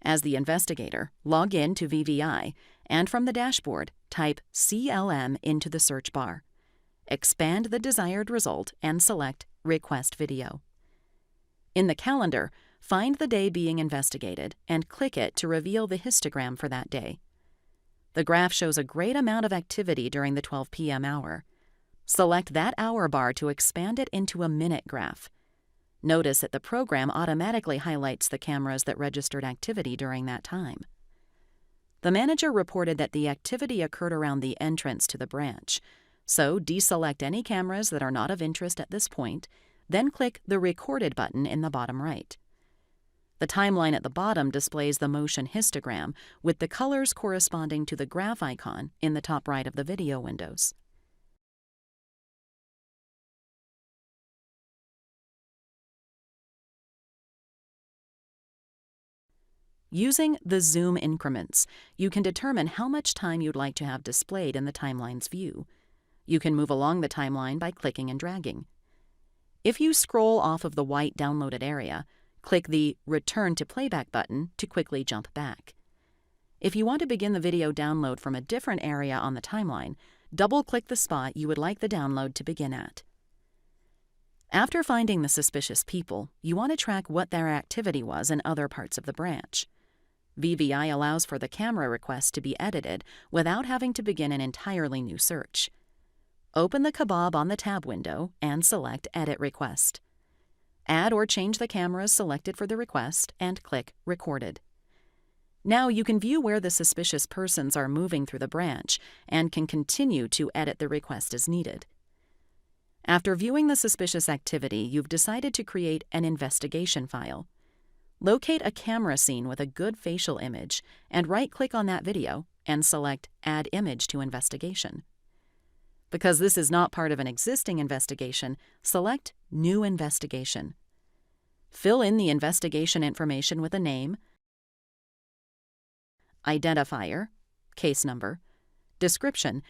As the investigator, log in to VVI and from the dashboard, type CLM into the search bar. Expand the desired result and select Request Video. In the calendar, find the day being investigated and click it to reveal the histogram for that day. The graph shows a great amount of activity during the 12 p.m. hour. Select that hour bar to expand it into a minute graph. Notice that the program automatically highlights the cameras that registered activity during that time. The manager reported that the activity occurred around the entrance to the branch, so deselect any cameras that are not of interest at this point, then click the Recorded button in the bottom right. The timeline at the bottom displays the motion histogram with the colors corresponding to the graph icon in the top right of the video windows. Using the zoom increments, you can determine how much time you'd like to have displayed in the timeline's view. You can move along the timeline by clicking and dragging. If you scroll off of the white downloaded area, click the Return to Playback button to quickly jump back. If you want to begin the video download from a different area on the timeline, double-click the spot you would like the download to begin at. After finding the suspicious people, you want to track what their activity was in other parts of the branch. VVI allows for the camera request to be edited without having to begin an entirely new search. Open the kebab on the tab window and select Edit Request. Add or change the cameras selected for the request and click Recorded. Now you can view where the suspicious persons are moving through the branch and can continue to edit the request as needed. After viewing the suspicious activity, you've decided to create an investigation file. Locate a camera scene with a good facial image and right-click on that video and select Add Image to Investigation. Because this is not part of an existing investigation, select New Investigation. Fill in the investigation information with a name, identifier, case number, description,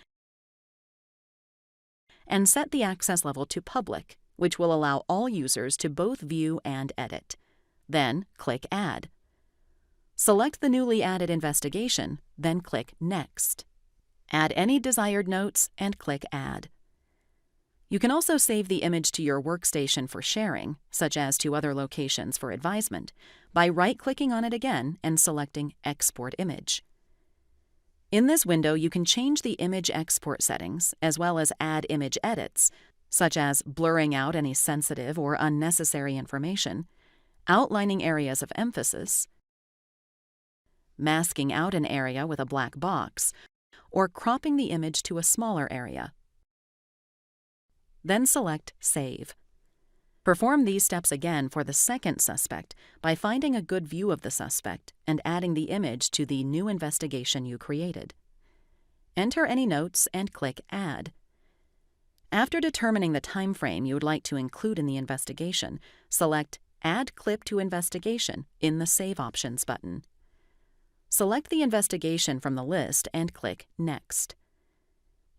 and set the access level to Public, which will allow all users to both view and edit. Then click Add. Select the newly added investigation, then click Next. Add any desired notes and click Add. You can also save the image to your workstation for sharing, such as to other locations for advisement, by right-clicking on it again and selecting Export Image. In this window, you can change the image export settings as well as add image edits, such as blurring out any sensitive or unnecessary information, outlining areas of emphasis, masking out an area with a black box, or cropping the image to a smaller area. Then select Save. Perform these steps again for the second suspect by finding a good view of the suspect and adding the image to the new investigation you created. Enter any notes and click Add. After determining the time frame you would like to include in the investigation, select Add Clip to Investigation in the Save Options button. Select the investigation from the list and click Next.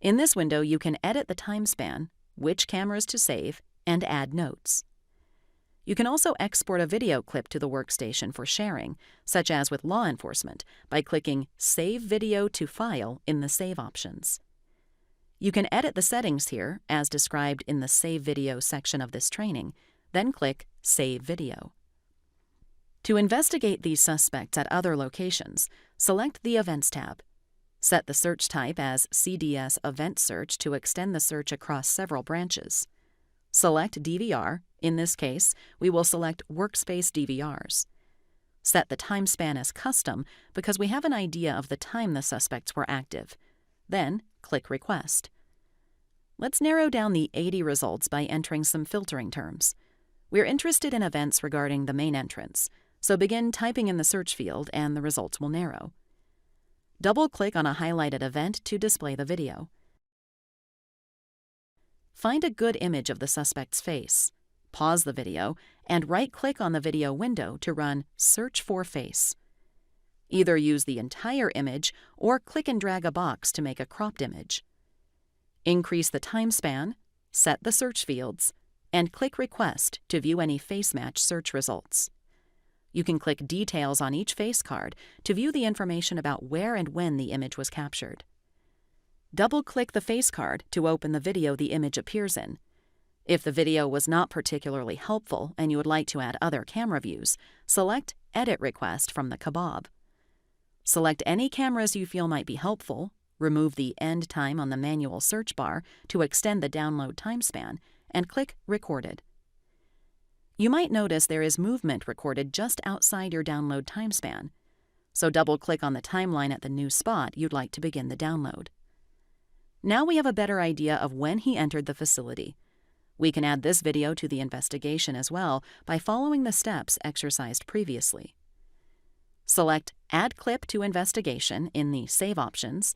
In this window, you can edit the time span, which cameras to save, and add notes. You can also export a video clip to the workstation for sharing, such as with law enforcement, by clicking Save Video to File in the Save options. You can edit the settings here, as described in the Save Video section of this training, then click Save Video. To investigate these suspects at other locations, select the Events tab. Set the search type as CDS Event Search to extend the search across several branches. Select DVR. In this case, we will select Workspace DVRs. Set the time span as Custom because we have an idea of the time the suspects were active. Then click Request. Let's narrow down the 80 results by entering some filtering terms. We're interested in events regarding the main entrance, so begin typing in the search field and the results will narrow. Double-click on a highlighted event to display the video. Find a good image of the suspect's face. Pause the video and right-click on the video window to run Search for Face. Either use the entire image or click and drag a box to make a cropped image. Increase the time span, set the search fields, and click Request to view any face match search results. You can click Details on each face card to view the information about where and when the image was captured. Double-click the face card to open the video the image appears in. If the video was not particularly helpful and you would like to add other camera views, select Edit Request from the kebab. Select any cameras you feel might be helpful, remove the end time on the manual search bar to extend the download time span, and click Recorded. You might notice there is movement recorded just outside your download time span, so double-click on the timeline at the new spot you'd like to begin the download. Now we have a better idea of when he entered the facility. We can add this video to the investigation as well by following the steps exercised previously. Select Add Clip to Investigation in the Save options.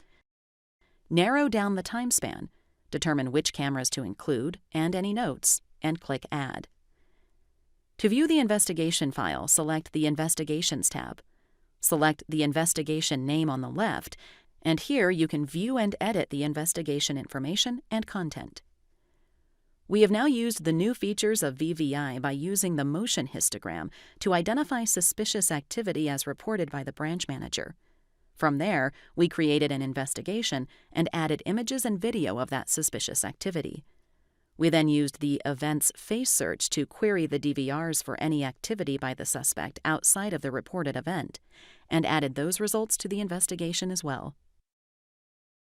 Narrow down the time span, determine which cameras to include and any notes, and click Add. To view the investigation file, select the Investigations tab. Select the investigation name on the left, and here you can view and edit the investigation information and content. We have now used the new features of VVI by using the motion histogram to identify suspicious activity as reported by the branch manager. From there, we created an investigation and added images and video of that suspicious activity. We then used the Events Face Search to query the DVRs for any activity by the suspect outside of the reported event, and added those results to the investigation as well.